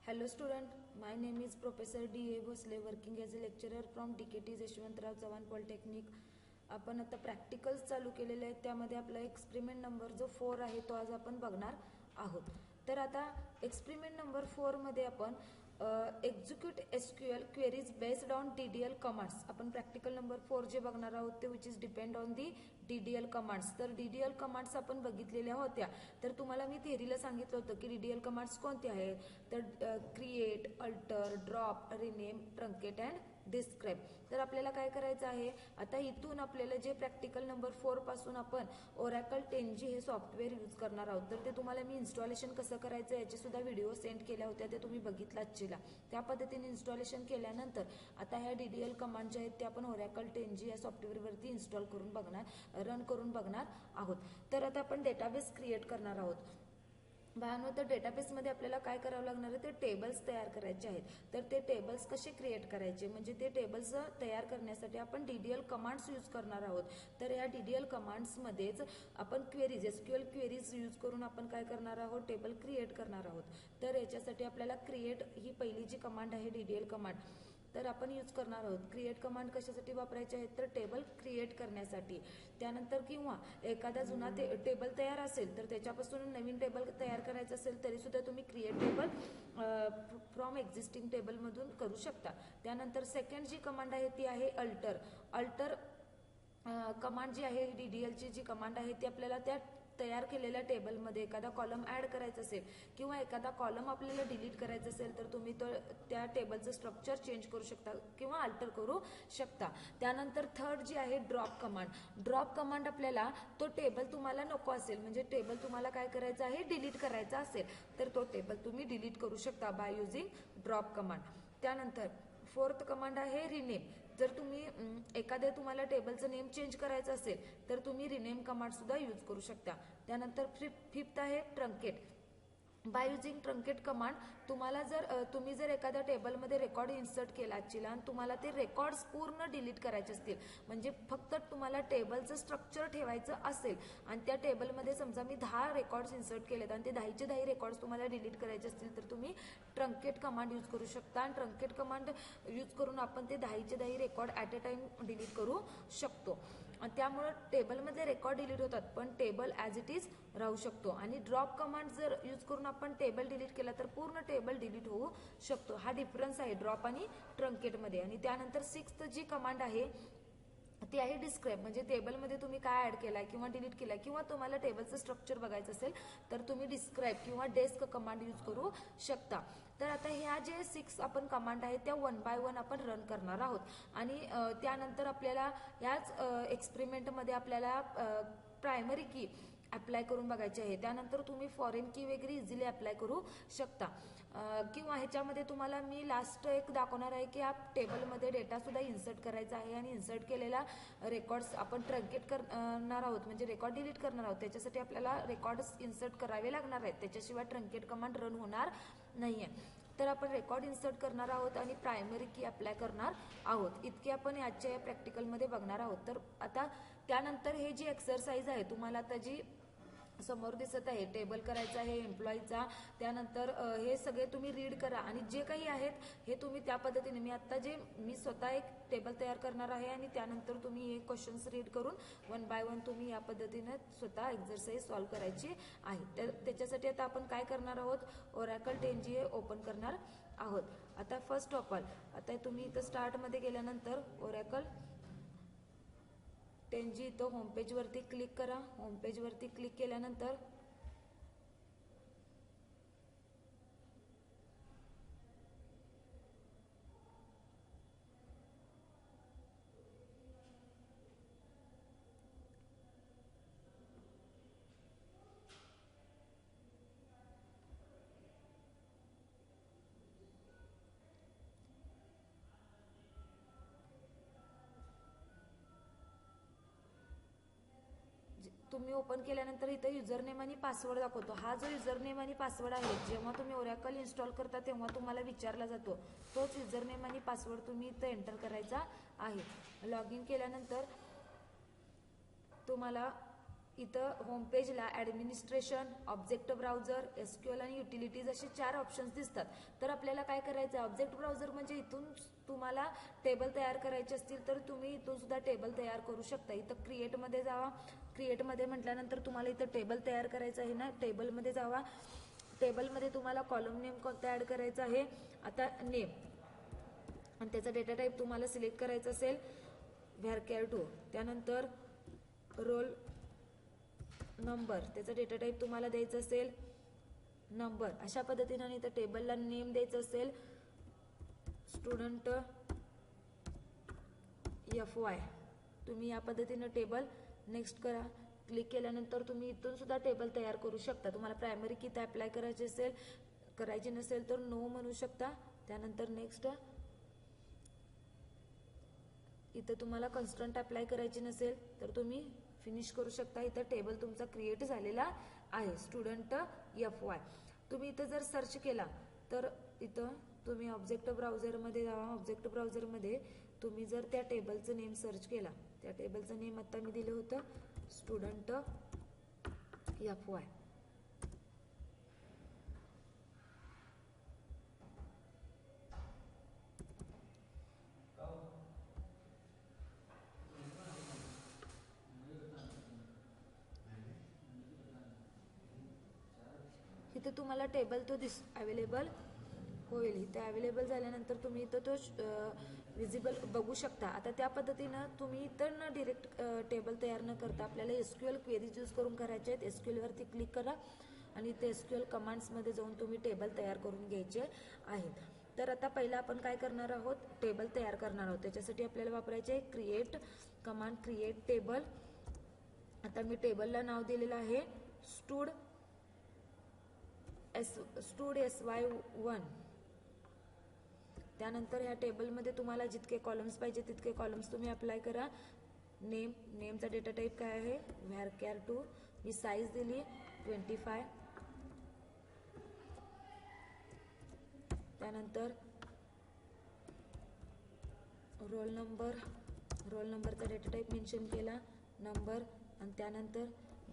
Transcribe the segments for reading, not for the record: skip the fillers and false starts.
Hello student, my name is Professor D.A. Bhosle working as a lecturer from DKT Yashwantrao Chavan polytechnic. आपण आता practicals चालू केलेले आहेत, त्यामध्ये आपला एक्सपेरिमेंट नंबर जो 4 आहे तो आज आपण बघणार आहोत. तर आता एक्सपेरिमेंट नंबर 4 मध्ये आपण execute SQL queries based on DDL commands आपण प्रॅक्टिकल नंबर 4 जे बघणार आहोत ते which is depend on the DDL commands. तर DDL कमांड्स आपण बघितलेल्या होत्या. तर तुम्हाला मी थेरीला सांगितलं होतं की DDL कमांड्स कोणते आहेत, तर create, alter, drop, rename, truncate and describe. तर आपल्याला काय करायचं आहे, आता इथून आपल्याला जे प्रॅक्टिकल नंबर 4 पासून आपण ओरॅकल 10G हे सॉफ्टवेअर यूज करणार आहोत. तर ते तुम्हाला मी इन्स्टॉलेशन कसं करायचं याचे सुद्धा व्हिडिओ सेंड केल्या होत्या, ते तुम्ही बघितलाच. त्या पद्धतीने इन्स्टॉलेशन केल्यानंतर आता ह्या DDL कमांड जे आहेत ते आपण ओरॅकल 10G या सॉफ्टवेअरवरती इन्स्टॉल करून रन करून बघणार आहोत. तर आता आपण डेटाबेस क्रिएट करणार आहोत. बाळांनो, तर डेटाबेसमध्ये आपल्याला काय करावं लागणार आहे, ते टेबल्स तयार करायचे आहेत. तर ते टेबल्स कसे क्रिएट करायचे, म्हणजे ते टेबल्स तयार करण्यासाठी आपण DDL कमांड्स यूज करणार आहोत. तर या DDL कमांड्समध्येच आपण क्वेरीज, एसक्यूएल क्वेरीज यूज करून आपण काय करणार आहोत, टेबल क्रिएट करणार आहोत. तर याच्यासाठी आपल्याला क्रिएट ही पहिली जी कमांड आहे DDL कमांड, तर आपण यूज करणार आहोत. क्रिएट कमांड कशासाठी वापरायचे आहेत, तर टेबल क्रिएट करण्यासाठी. त्यानंतर किंवा एखादा जुना टेबल तयार असेल तर त्याच्यापासून नवीन टेबल तयार करायचं असेल तरी सुद्धा तुम्ही क्रिएट टेबल फ्रॉम एक्झिस्टिंग टेबलमधून करू शकता. त्यानंतर सेकंड जी कमांड आहे ती आहे अल्टर. अल्टर कमांड जी आहे, DDLची जी कमांड आहे ती आपल्याला त्या तयार केलेल्या टेबलमध्ये एखादा कॉलम ऍड करायचा असेल किंवा एखादा कॉलम आपल्याला डिलीट करायचा असेल तर तुम्ही त्या टेबलचं स्ट्रक्चर चेंज करू शकता किंवा अल्टर करू शकता. त्यानंतर थर्ड जी आहे ड्रॉप कमांड. ड्रॉप कमांड आपल्याला तो टेबल तुम्हाला नको असेल, म्हणजे टेबल तुम्हाला काय करायचं आहे, डिलीट करायचा असेल तर तो टेबल तुम्ही डिलीट करू शकता बाय युझिंग ड्रॉप कमांड. त्यानंतर फोर्थ कमांड आहे रिनेम. जर तुम्ही एखाद्या तुम्हाला टेबलचं नेम चेंज करायचं असेल तर तुम्ही रिनेम कमांड सुद्धा यूज करू शकता. त्यानंतर फिफ्थ आहे truncate. By using truncate command तुम्ही जर एखाद्या टेबलमध्ये रेकॉर्ड इन्सर्ट केला आणि तुम्हाला ते रेकॉर्ड्स पूर्ण डिलीट करायचे असतील, म्हणजे फक्त तुम्हाला टेबलचं स्ट्रक्चर ठेवायचं असेल आणि त्या टेबलमध्ये समजा मी 10 रेकॉर्ड्स इन्सर्ट केलेत आणि ते 10चे 10 रेकॉर्ड्स तुम्हाला डिलीट करायचे असतील तर तुम्ही ट्रंकेट कमांड यूज करू शकता. आणि ट्रंकेट कमांड यूज करून आपण ते 10चे 10 record at a time delete करू शकतो. आणि त्यामुळे टेबलमध्ये रेकॉर्ड डिलीट होतात पण टेबल ॲज इट इज राहू शकतो. आणि ड्रॉप कमांड जर यूज करून आपण टेबल डिलीट केला तर पूर्ण टेबल डिलीट होऊ शकतो. हा डिफरन्स आहे ड्रॉप आणि ट्रंकेटमध्ये. आणि त्यानंतर सिक्स्थ जी कमांड आहे ती आहे डिस्क्राइब. म्हणजे टेबलमध्ये तुम्ही काय ऍड केलाय किंवा डिलीट केलाय किंवा तुम्हाला टेबलचं स्ट्रक्चर बघायचं असेल तर तुम्ही डिस्क्राइब किंवा डेस्क कमांड यूज करू शकता. तर आता ह्या जे 6 आपण कमांड आहेत त्या 1 बाय 1 आपण रन करणार आहोत. आणि त्यानंतर आपल्याला याच एक्सपेरिमेंटमध्ये आपल्याला प्रायमरी की अप्लाय करून बघायचे आहे. त्यानंतर तुम्ही फॉरेन की वगैरे इझिली अप्लाय करू शकता. किंवा ह्याच्यामध्ये तुम्हाला मी लास्ट एक दाखवणार आहे की या टेबलमध्ये डेटा सुद्धा इन्सर्ट करायचा आहे आणि इन्सर्ट केलेला रेकॉर्ड्स आपण ट्रंकेट करणार आहोत, म्हणजे रेकॉर्ड डिलीट करणार आहोत. त्याच्यासाठी आपल्याला रेकॉर्ड्स इन्सर्ट करावे लागणार आहेत, त्याच्याशिवाय ट्रंकेट कमांड रन होणार नाहीये. तर आपण रेकॉर्ड इन्सर्ट करणार आहोत आणि प्रायमरी की अप्लाय करणार आहोत. इतके आपण याच्या या प्रॅक्टिकलमध्ये बघणार आहोत. तर आता त्यानंतर हे जी एक्सरसाइज आहे तुम्हाला आता जी समोर दिसत आहे, टेबल करायचा आहे एम्प्लॉईचा, त्यानंतर हे सगळे तुम्ही रीड करा आणि जे काही आहेत हे तुम्ही त्या पद्धतीने मी स्वतः एक टेबल तयार करणार आहे आणि त्यानंतर तुम्ही हे क्वेश्चन्स रीड करून 1 बाय 1 तुम्ही या पद्धतीने स्वतः एक्सरसाइज सॉल्व्ह करायची आहे. तर त्याच्यासाठी आता आपण काय करणार आहोत, ओरॅकल 10G ओपन करणार आहोत. आता फर्स्ट ऑफ ऑल आता तुम्ही इथं स्टार्टमध्ये गेल्यानंतर ओरॅकल 10G इथं होमपेज वरती क्लिक करा. होमपेज वरती क्लिक केल्यानंतर तुम्ही ओपन केल्यानंतर इथं युजरनेम आणि पासवर्ड दाखवतो. हा जो युजरनेम आणि पासवर्ड आहे जेव्हा तुम्ही ओरॅकल इन्स्टॉल करता तेव्हा तुम्हाला विचारला जातो, तोच युजरनेम आणि पासवर्ड तुम्ही इथं एंटर करायचा आहे. लॉग इन केल्यानंतर तुम्हाला इथं होम पेजला ॲडमिनिस्ट्रेशन, ऑब्जेक्ट ब्राउझर, SQL आणि युटिलिटीज असे 4 ऑप्शन्स दिसतात. तर आपल्याला काय करायचं आहे, ऑब्जेक्ट ब्राउझर म्हणजे इथून तुम्हाला टेबल तयार करायचे असतील तर तुम्ही इथून सुद्धा टेबल तयार करू शकता. इथं क्रिएटमध्ये जावा. क्रिएटमध्ये म्हटल्यानंतर तुम्हाला इथं टेबल तयार करायचं आहे ना, टेबलमध्ये जावा. टेबलमध्ये तुम्हाला कॉलम नेम कोणता ॲड करायचा आहे, आता नेम, आणि त्याचा डेटा टाईप तुम्हाला सिलेक्ट करायचा असेल varchar2. त्यानंतर रोल नंबर, त्याचा डेटा टाईप तुम्हाला द्यायचा असेल नंबर. अशा पद्धतीने इथं टेबलला नेम द्यायचं असेल स्टुडंट FY. तुम्ही या पद्धतीनं टेबल नेक्स्ट करा. क्लिक केल्यानंतर तुम्ही इथून सुद्धा टेबल तयार करू शकता. तुम्हाला प्रायमरी की ते अप्लाय करायची नसेल तर नो म्हणू शकता. त्यानंतर नेक्स्ट, इथं तुम्हाला कन्स्ट्रंट अप्लाय करायची नसेल तर तुम्ही फिनिश करू शकता. इथं टेबल तुमचा क्रिएट झालेला आहे स्टुडंट FY. तुम्ही इथं जर सर्च केला तर इथं तुम्ही ऑब्जेक्ट ब्राउझरमध्ये जावा. ऑब्जेक्ट ब्राउझरमध्ये तुम्ही जर त्या टेबलचं नेम सर्च केला, त्या टेबलचं नेम आता मी दिलं होतं स्टुडंट FY. इथे तुम्हाला टेबल तो अवेलेबल होईल. इथे अवेलेबल झाल्यानंतर तुम्ही इथं तो विजिबल बघू शकता. आता त्या पद्धतीनं तुम्ही इथं न डिरेक्ट टेबल तयार न करता आपल्याला SQL क्वेरीज यूज करून करायचे आहेत. SQL वरती क्लिक करा आणि इथे SQL कमांड्समध्ये जाऊन तुम्ही टेबल तयार करून घ्यायचे आहेत. तर आता पहिला आपण काय करणार आहोत, टेबल तयार करणार आहोत. त्याच्यासाठी आपल्याला वापरायचे आहे क्रिएट कमांड, क्रिएट टेबल. आता मी टेबलला नाव दिलेलं आहे स्टूड SY1. त्यानंतर ह्या टेबलमध्ये तुम्हाला जितके कॉलम्स पाहिजे तितके कॉलम्स तुम्ही अप्लाय करा. नेमचा डेटा टाईप काय आहे, varchar2. मी साईज दिली 25. त्यानंतर रोल नंबरचा डेटा टाईप मेन्शन केला, नंबर. आणि त्यानंतर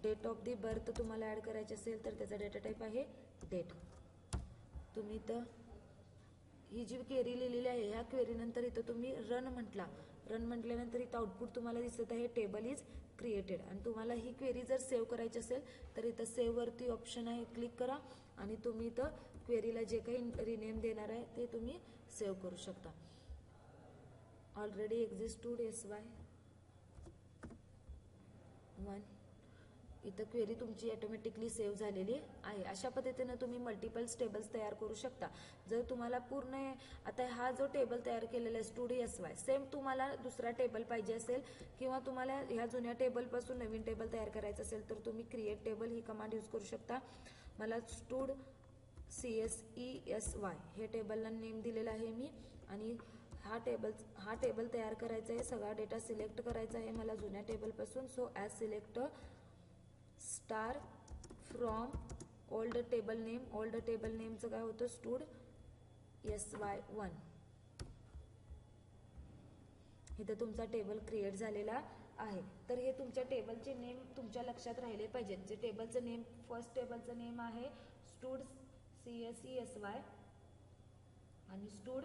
डेट ऑफ दी बर्थ तुम्हाला ॲड करायचे असेल तर त्याचा डेटा टाईप आहे डेट. तुम्ही इथं ही जी क्वेरी लिहिलेली आहे ह्या क्वेरीनंतर इथं तुम्ही रन म्हटल्यानंतर इथं आउटपुट तुम्हाला दिसत आहे टेबल इज क्रिएटेड. आणि तुम्हाला ही क्वेरी जर सेव्ह करायची असेल तर इथं सेव्ह वरती ऑप्शन आहे, क्लिक करा आणि तुम्ही इथं क्वेरीला जे काही रिनेम देणार आहे ते तुम्ही सेव्ह करू शकता. Already existed SY1. इथं क्वेरी तुमची ऑटोमॅटिकली सेव्ह झालेली आहे. अशा पद्धतीनं तुम्ही मल्टिपल्स टेबल्स तयार करू शकता. जर तुम्हाला पूर्ण आता हा जो टेबल तयार केलेला आहे स्टूड SY, सेम तुम्हाला दुसरा टेबल पाहिजे असेल किंवा तुम्हाला ह्या जुन्या टेबलपासून नवीन टेबल तयार करायचं असेल तर तुम्ही क्रिएट टेबल ही कमांड यूज करू शकता. मला स्टूड CSESY हे टेबलला नेम दिलेला आहे मी, आणि हा टेबल तयार करायचा आहे. सगळा डेटा सिलेक्ट करायचा आहे मला जुन्या टेबलपासून. So as select star from old table नेमचं काय होतं, स्टूड SY1. इथं तुमचा टेबल क्रिएट झालेला आहे. तर हे तुमच्या टेबलचे नेम तुमच्या लक्षात राहिले पाहिजेत. जे टेबलचं नेम, फर्स्ट टेबलचं नेम आहे स्टूड CSESY आणि स्टूड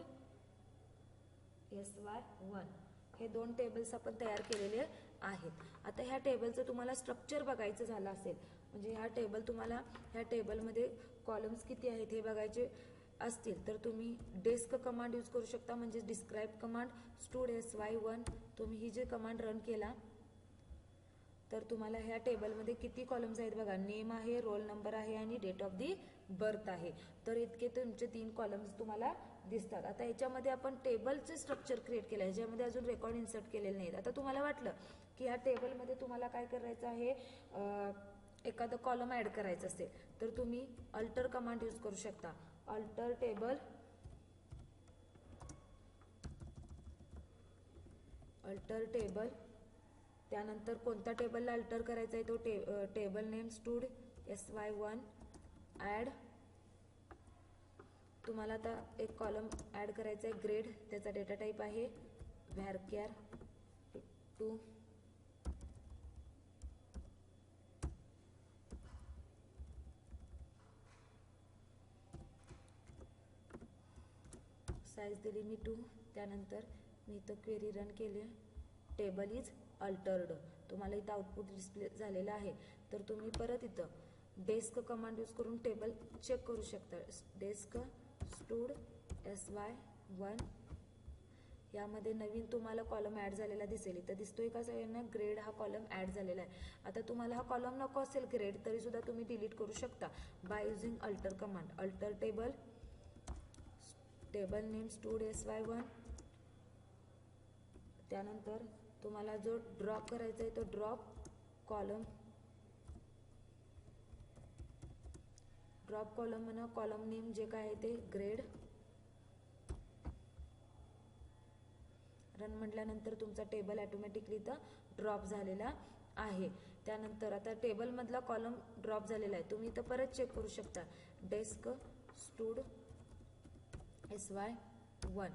SY1. हे 2 टेबल्स आपण तयार केलेले आहेत. आता ह्या टेबलचं तुम्हाला स्ट्रक्चर बघायचं झालं असेल, म्हणजे ह्या टेबलमध्ये कॉलम्स किती आहेत हे बघायचे असतील तर तुम्ही डेस्क कमांड यूज करू शकता, म्हणजे डिस्क्राईब कमांड. स्टूड SY1 तुम्ही ही जे कमांड रन केला तर तुम्हाला ह्या टेबलमध्ये किती कॉलम्स आहेत बघा, नेम आहे, रोल नंबर आहे आणि डेट ऑफ दी बर्थ आहे. तर इतके तुमचे 3 कॉलम्स तुम्हाला दिसतात. आता याच्यामध्ये आपण टेबलचे स्ट्रक्चर क्रिएट केलं आहे, ह्याच्यामध्ये अजून रेकॉर्ड इन्सर्ट केलेले नाहीत. आता तुम्हाला वाटलं की ह्या टेबलमध्ये तुम्हाला काय करायचं आहे, एखादं कॉलम ॲड करायचं असेल तर तुम्ही अल्टर कमांड यूज करू शकता. Alter table. त्यानंतर कोणत्या टेबलला अल्टर करायचा आहे तो table name stood SY1 add. तुम्हाला आता एक कॉलम ॲड करायचा आहे ग्रेड, त्याचा डेटा टाईप आहे varchar2. साईज दिली मी 2. त्यानंतर मी इथं क्वेरी रन केली, टेबल इज अल्टर्ड. तुम्हाला इथं आउटपुट डिस्प्ले झालेलं आहे. तर तुम्ही परत इथं डेस्क कमांड यूज करून टेबल चेक करू शकता. डेस्क स्टूड SY1 यामध्ये नवीन तुम्हाला कॉलम ॲड झालेला दिसेल. इथं दिसतोय का सगळ्यांना? ग्रेड हा कॉलम ॲड झालेला आहे. आता तुम्हाला हा कॉलम नको असेल ग्रेड तरी सुद्धा तुम्ही डिलीट करू शकता by using alter command. Alter table, table name stood SY1. त्यानंतर तुम्हाला जो ड्रॉप करायचा आहे तो ड्रॉप कॉलम म्हणा, कॉलम नेम जे काय आहे ते ग्रेड. रन म्हटल्यानंतर तुमचा टेबल ऑटोमॅटिकली इथं ड्रॉप झालेला आहे. त्यानंतर आता टेबलमधला कॉलम ड्रॉप झालेला आहे. तुम्ही इथं परत चेक करू शकता. Desk stood SY1.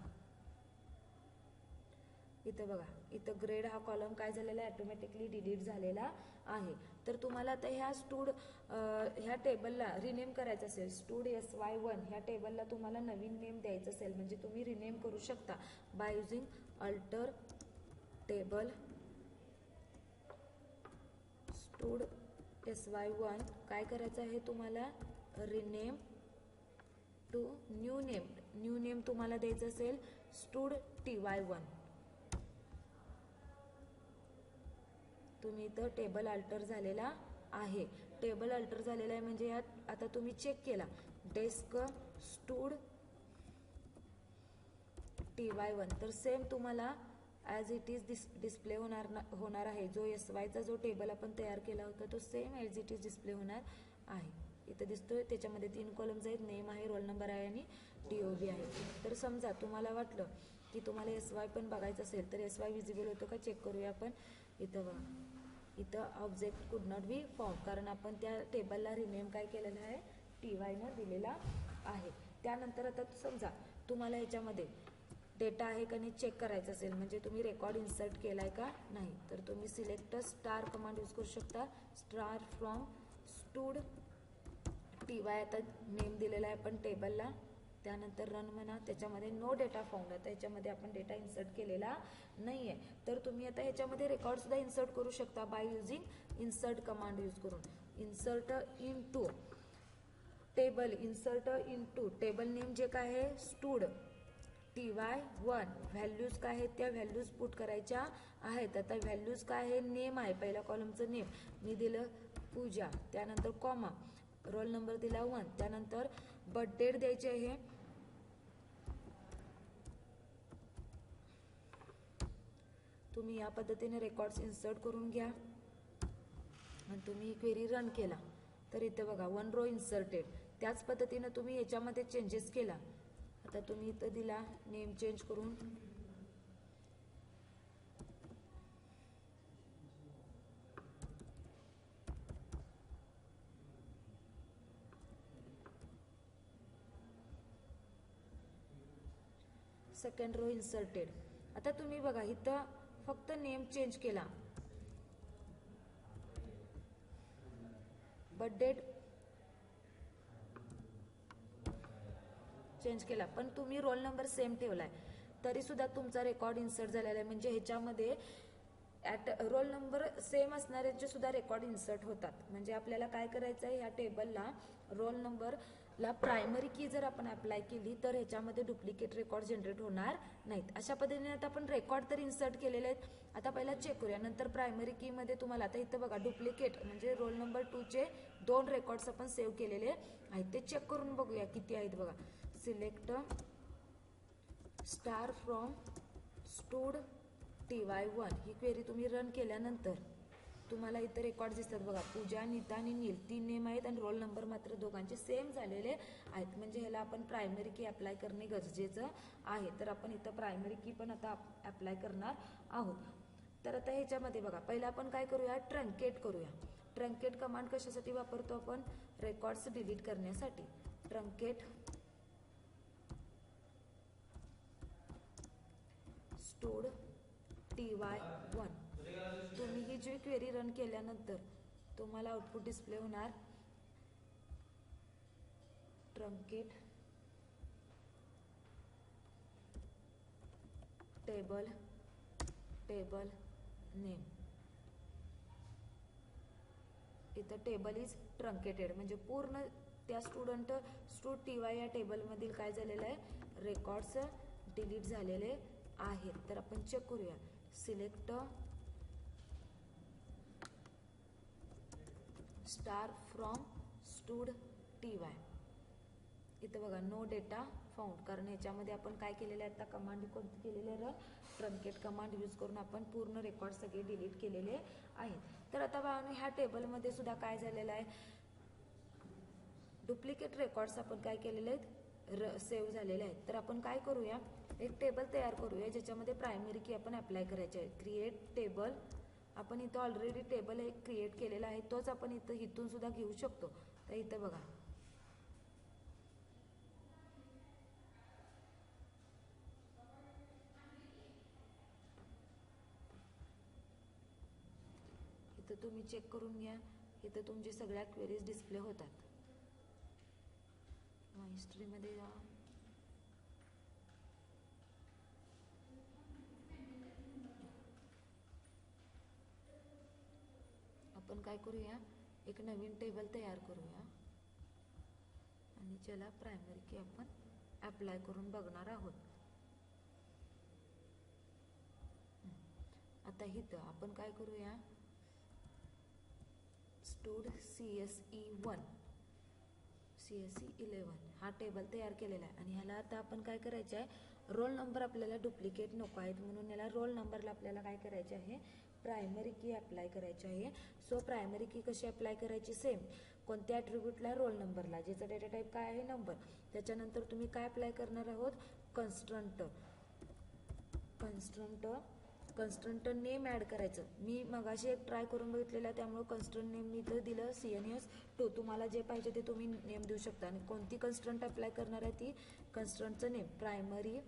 इथं बघा, इथं ग्रेड हा कॉलम काय झालेला आहे? ऑटोमॅटिकली डिलीट झालेला आहे. तर तुम्हाला आता ह्या टेबलला रिनेम करायचं असेल, स्टूड SY1 ह्या टेबलला तुम्हाला नवीन नेम द्यायचं असेल म्हणजे तुम्ही रिनेम करू शकता by using alter table stud SY1. काय करायचं आहे तुम्हाला? Rename to new name. New name तुम्हाला द्यायचं असेल स्टूड TY1. तुम्ही इथं टेबल अल्टर झालेला आहे. टेबल अल्टर झालेला आहे म्हणजे यात आता तुम्ही चेक केला डेस्क स्टूड TY1 तर सेम तुम्हाला ॲज इट इज डिस्प्ले होणार आहे. जो SYचा जो टेबल आपण तयार केला होता तो same as it is display होणार आहे. इथं दिसतोय त्याच्यामध्ये 3 कॉलम्स आहेत, नेम आहे, रोल नंबर आहे आणि DOB आहे. तर समजा तुम्हाला वाटलं की तुम्हाला SY पण बघायचं असेल तर SY विजिबल होतो का चेक करूया आपण. इथं बघा, इथं ऑब्जेक्ट कुड नॉट बी फाउंड कारण आपण त्या टेबलला रिनेम काय केलेलं आहे? TY दिलेला आहे. त्यानंतर आता समजा तुम्हाला याच्यामध्ये डेटा आहे का नाही चेक करायचं असेल म्हणजे तुम्ही रेकॉर्ड इन्सर्ट केलाय का नाही तर तुम्ही सिलेक्ट स्टार कमांड यूज करू शकता. स्टार फ्रॉम स्टूड TY आता नेम दिलेला आहे आपण टेबलला. त्यानंतर रन म्हणा, त्याच्यामध्ये नो डेटा फाउंड. आता याच्यामध्ये आपण डेटा इन्सर्ट केलेला नाही आहे. तर तुम्ही आता ह्याच्यामध्ये रेकॉर्ड सुद्धा इन्सर्ट करू शकता by using insert command use करून. Insert into table, insert into table name जे काय आहे स्टूड TY1. व्हॅल्यूज काय आहेत त्या व्हॅल्यूज पुट करायच्या आहेत. आता व्हॅल्यूज काय आहे? नेम आहे, पहिल्या कॉलमचं नेम मी दिलं पूजा. त्यानंतर कॉमा, रोल नंबर दिला 1. त्यानंतर बर्थ डेट द्यायची आहे. तुम्ही या पद्धतीने रेकॉर्ड्स इन्सर्ट करून घ्या आणि तुम्ही क्वेरी रन केला तर इथे बघा 1 रो इन्सर्टेड. त्याच पद्धतीने तुम्ही याच्यामध्ये चेंजेस केला. आता तुम्ही इथं दिला नेम चेंज करून सेकंड रो इन्सर्टेड. आता तुम्ही बघा इथं फक्त नेम चेंज केला, बर्थ डेट चेंज केला पण तुम्ही रोल नंबर सेम ठेवलाय तरी सुद्धा तुमचा रेकॉर्ड इन्सर्ट झालेला आहे. म्हणजे ह्याच्यामध्ये रोल नंबर सेम असणाऱ्यांचे सुद्धा रेकॉर्ड इन्सर्ट होतात. म्हणजे आपल्याला काय करायचं आहे, ह्या टेबलला रोल नंबरला प्रायमरी की जर आपण अप्लाय केली तर ह्याच्यामध्ये डुप्लिकेट रेकॉर्ड जनरेट होणार नाहीत. अशा पद्धतीने आता आपण रेकॉर्ड तर इन्सर्ट केलेले आहेत. आता पहिला चेक करूया, नंतर प्रायमरी की मध्ये तुम्हाला आता इथं बघा डुप्लिकेट म्हणजे रोल नंबर 2चे 2 रेकॉर्ड्स आपण सेव्ह केलेले आहेत. ते चेक करून बघूया किती आहेत बघा. Select star from stood TY1 he query तुम्ही रन केल्यानंतर तुम्हाला इतर रेकॉर्ड दिसतात बघा. पूजा, नीता आणि नील 3 नेम आहेत आणि रोल नंबर मात्र दोघांचे सेम झालेले आहेत. म्हणजे ह्याला आपण प्रायमरी की अप्लाय करणे गरजेचं आहे. तर आपण इथं प्रायमरी की पण आता अप्लाय करणार आहोत. तर आता ह्याच्यामध्ये बघा पहिला आपण काय करूया, ट्रंकेट करूया. ट्रंकेट कमांड कशासाठी वापरतो आपण? रेकॉर्ड्स डिलीट करण्यासाठी. Truncate stood TY1. तुम्ही ही जी क्वेरी रन केल्यानंतर तुम्हाला आउटपुट डिस्प्ले होणार ट्रंकेट टेबल नेम. इथं टेबल इज ट्रंकेटेड म्हणजे पूर्ण त्या स्टूड TY या टेबलमधील काय झालेलं आहे, रेकॉर्ड्स डिलीट झालेले आहेत. तर आपण चेक करूया. Select star from stood TY. इथं बघा नो डेटा फाउंड, कारण ह्याच्यामध्ये आपण काय केलेलं आहे, आता कमांड कोणती केलेली आहे, ट्रंकेट कमांड यूज करून आपण पूर्ण रेकॉर्ड सगळे डिलीट केलेले आहेत. तर आता बघा ह्या टेबलमध्ये सुद्धा काय झालेलं आहे, डुप्लिकेट रेकॉर्ड्स आपण काय केलेले आहेत, सेव्ह झालेले आहेत. तर आपण काय करूया, एक टेबल तयार करूया ज्याच्यामध्ये प्रायमरी की आपण अप्लाय करायचे आहे. क्रिएट टेबल, आपण इथं ऑलरेडी टेबल एक क्रिएट केलेला आहे, तोच आपण इथून सुद्धा घेऊ शकतो. तर इथं बघा इथं तुम्ही चेक करून घ्या, इथं तुमची सगळ्या क्वेरीज डिस्प्ले होतात. हिस्ट्रीमध्ये जा. आपण काय करूया, एक नवीन टेबल तयार करूया आणि ज्याला प्रायमरी की आपण अप्लाय करून बघणार आहोत. आता इथं आपण काय करूया, स्टूड CSE1 CSE11 हा टेबल तयार केलेला आहे आणि ह्याला आता आपण काय करायचं आहे, रोल नंबर आपल्याला डुप्लिकेट नको आहेत म्हणून याला रोल नंबरला आपल्याला काय करायचे आहे, प्रायमरी की अप्लाय करायची आहे. सो प्रायमरी की कशी अप्लाय करायची, सेम कोणत्या ॲट्रिब्यूटला, रोल नंबरला, ज्याचा डेटा टाईप काय आहे, नंबर. त्याच्यानंतर तुम्ही काय अप्लाय करणार आहोत, कन्स्ट्रंट नेम ॲड करायचं. मी मगाशी एक ट्राय करून बघितलेला आहे, त्यामुळे कन्स्ट्रंट नेम मी इथं दिलं CNS2. तुम्हाला जे पाहिजे ते तुम्ही नेम देऊ शकता. आणि कोणती कन्स्ट्रंट अप्लाय करणार आहे, ती कन्स्ट्रंटचं नेम. प्रायमरी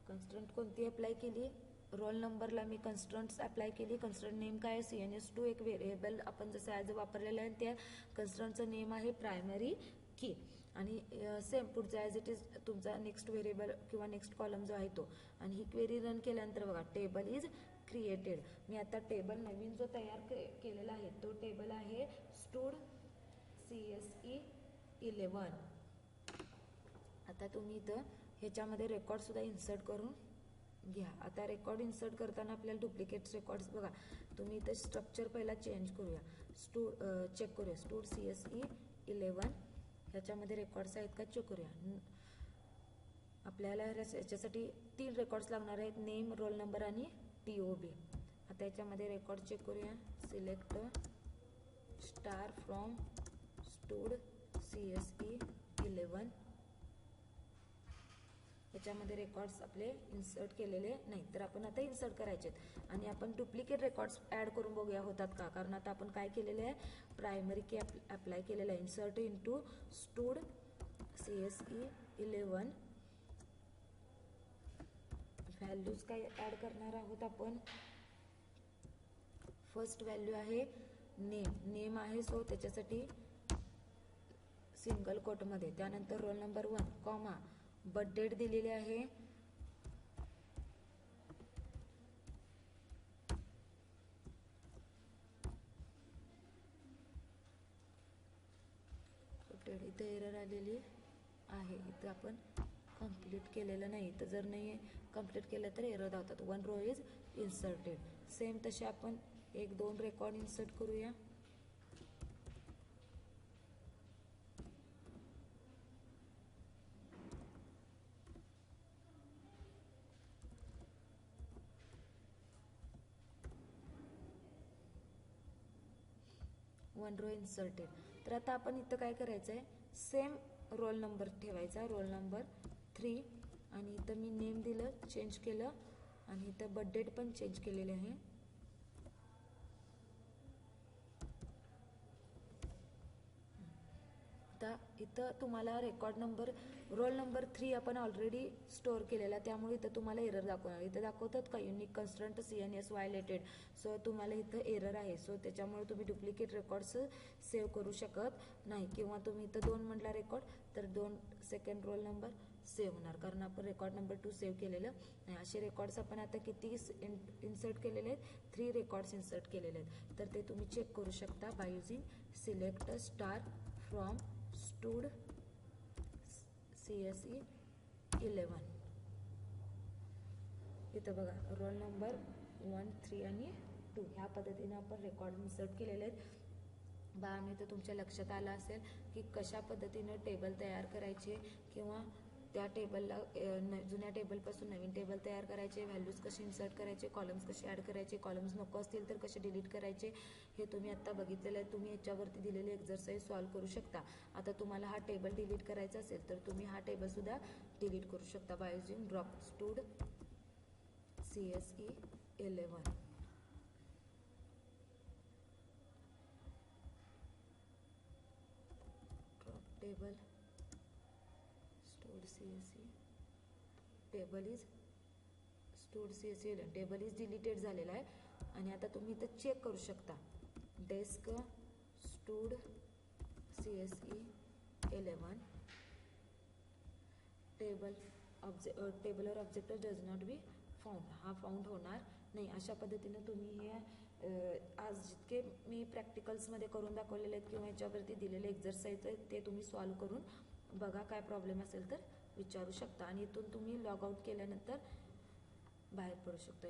कन्स्ट्रंट कोणती अप्लाय केली, रोल नंबरला मी कन्स्ट्रंट्स अप्लाय केली. कन्स्ट्रंट नेम काय आहे, CNS2 एक व्हेरिएबल आपण जसं ॲज वापरलेलं आहे, त्या कन्स्ट्रंटचं नेम आहे प्रायमरी की. आणि सेम पुढचा ॲज इट इज तुमचा नेक्स्ट व्हेरिएबल किंवा नेक्स्ट कॉलम जो आहे तो. आणि ही क्वेरी रन केल्यानंतर बघा टेबल इज क्रिएटेड. मी आता टेबल नवीन जो तयार केलेला आहे तो टेबल आहे स्टूड CSE11. आता तुम्ही इथं ह्याच्यामध्ये रेकॉर्डसुद्धा इन्सर्ट करून घ्या. आता रेकॉर्ड इन्सर्ट करताना आपल्याला डुप्लिकेट रेकॉर्ड्स बघा, तुम्ही इथं स्ट्रक्चर पहिला चेंज करूया, चेक करूया. स्टूड CSE11 ह्याच्यामध्ये रेकॉर्ड्स आहेत का चेक करूया. आपल्याला याच्यासाठी 3 रेकॉर्ड्स लागणार आहेत, नेम, रोल नंबर आणि TOB. आता याच्यामध्ये रेकॉर्ड चेक करूया. Select star from stood CSE11. याच्यामध्ये रेकॉर्ड्स आपले इन्सर्ट केलेले नाही, तर आपण आता इन्सर्ट करायचे आहेत. आणि आपण डुप्लिकेट रेकॉर्ड्स ॲड करून बघूया होतात का, कारण आता आपण काय केलेलं आहे, प्रायमरी की अप्लाय केलेलं आहे. Insert into stud CSE11. Values काय ॲड करणार आहोत आपण, फर्स्ट व्हॅल्यू आहे नेम आहे, सो त्याच्यासाठी सिंगल कोटमध्ये. त्यानंतर roll number 1 comma, birth date दिलेली आहे, इथं एरर आलेली आहे, इथं आपण कंप्लीट केलेलं नाही. तर जर नाही कंप्लीट केलं तर एरर दाखवतात. 1 रो इज इन्सर्टेड. सेम तसे आपण 1-2 रेकॉर्ड इन्सर्ट करूया. One row inserted. तर आता आपण इथं काय करायचं आहे, सेम रोल नंबर ठेवायचा, रोल नंबर 3. आणि इथं मी नेम दिलं, चेंज केलं आणि इथं बर्थ डेट पण चेंज केलेले आहे. आता इथं तुम्हाला रेकॉर्ड नंबर रोल नंबर 3 आपण ऑलरेडी स्टोअर केलेला, त्यामुळे इथं तुम्हाला एरर दाखवणार. इथं दाखवतात का युनिक कन्स्ट्रंट CNS व्हायलेटेड. सो तुम्हाला इथं एरर आहे. सो त्याच्यामुळे तुम्ही डुप्लिकेट रेकॉर्ड्स सेव्ह करू शकत नाही, किंवा तुम्ही इथं 2 म्हटला रेकॉर्ड तर 2 सेकंड रोल नंबर सेव्ह होणार, कारण आपण रेकॉर्ड नंबर 2 सेव्ह केलेलं नाही. असे रेकॉर्ड्स आपण आता किती इन्सर्ट केलेले आहेत, 3 रेकॉर्ड्स इन्सर्ट केलेले आहेत. तर ते तुम्ही चेक करू शकता by using select star from stood CSE 11. इथं बघा रोल नंबर 1, 3 आणि 2 ह्या पद्धतीने आपण रेकॉर्ड इन्सर्ट केलेले आहेत. बाळांनो, इथं तुमच्या लक्षात आलं असेल की कशा पद्धतीनं टेबल तयार करायचे, किंवा त्या टेबलला जुन्या टेबलपासून नवीन टेबल तयार करायचे, व्हॅल्यूज कसे इन्सर्ट करायचे, कॉलम्स कसे ॲड करायचे, कॉलम्स नको असतील तर कसे डिलीट करायचे, हे तुम्ही आत्ता बघितलेलं आहे. तुम्ही ह्याच्यावरती दिलेले एक्झरसाईज सॉल्व्ह करू शकता. आता तुम्हाला हा टेबल डिलीट करायचा असेल तर तुम्ही हा टेबलसुद्धा डिलीट करू शकता by using drop stood CSE 11. Drop table stood CSE table is stood CSE 11 table is deleted झालेला आहे. आणि आता तुम्ही इथं चेक करू शकता desk stood CSE 11 tabular object does not be found. हा फाउंड होणार नाही. अशा पद्धतीनं तुम्ही हे आज जितके मी प्रॅक्टिकल्समध्ये करून दाखवलेले आहेत किंवा याच्यावरती दिलेले एक्झरसाईज आहेत ते तुम्ही सॉल्व्ह करून बघा. काय प्रॉब्लेम असेल तर विचारू शकता. आणि इथून तुम्ही लॉग आउट केल्यानंतर बाहेर पडू शकता.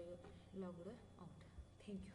Logged out. थँक्यू.